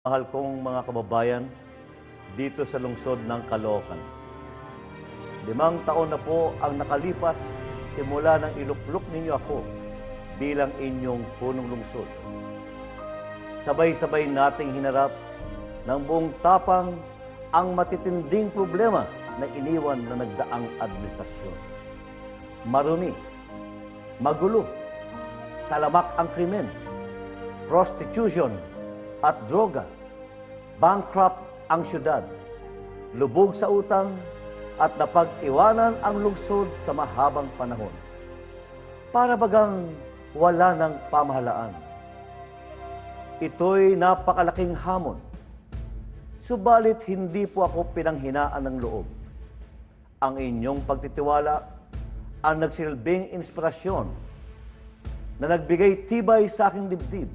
Mahal kong mga kababayan dito sa lungsod ng Caloocan. 5 taon na po ang nakalipas simula nang iluklok ninyo ako bilang inyong punong lungsod. Sabay-sabay nating hinarap ng buong tapang ang matitinding problema na iniwan na nagdaang administrasyon. Marumi, magulo, talamak ang krimen, prostitution at droga, bankrupt ang syudad, lubog sa utang at napag-iwanan ang lungsod sa mahabang panahon. Para bagang wala ng pamahalaan. Ito'y napakalaking hamon. Subalit hindi po ako pinanghinaan ng loob. Ang inyong pagtitiwala ang nagsilbing inspirasyon na nagbigay tibay sa aking dibdib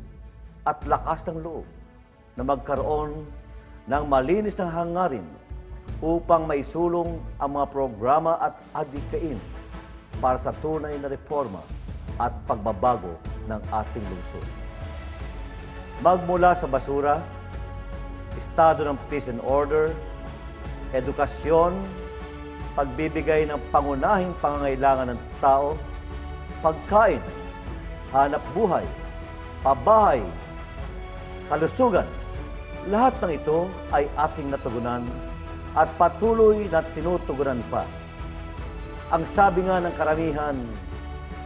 at lakas ng loob na magkaroon ng malinis na hangarin upang maisulong ang mga programa at adhikain para sa tunay na reforma at pagbabago ng ating lungsod. Magmula sa basura, estado ng peace and order, edukasyon, pagbibigay ng pangunahing pangangailangan ng tao, pagkain, hanap buhay, pabahay, kalusugan, lahat ng ito ay ating natugunan at patuloy na tinutugunan pa. Ang sabi nga ng karamihan,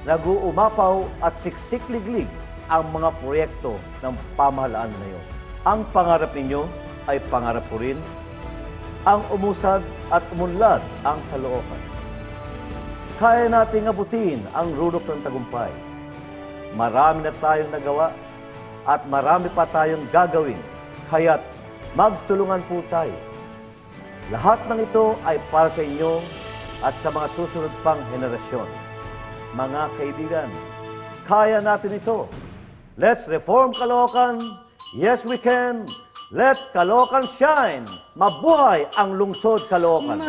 nag-uumapaw at siksik-liglig ang mga proyekto ng pamahalaan ngayon. Ang pangarap ninyo ay pangarap ko rin. Ang umusad at umunlad ang Caloocan. Kaya nating abutin ang runok ng tagumpay. Marami na tayong nagawa at marami pa tayong gagawin. Kaya't magtulungan po tayo. Lahat ng ito ay para sa inyo at sa mga susunod pang henerasyon. Mga kaibigan, kaya natin ito. Let's reform Caloocan. Yes, we can. Let Caloocan shine. Mabuhay ang lungsod Caloocan.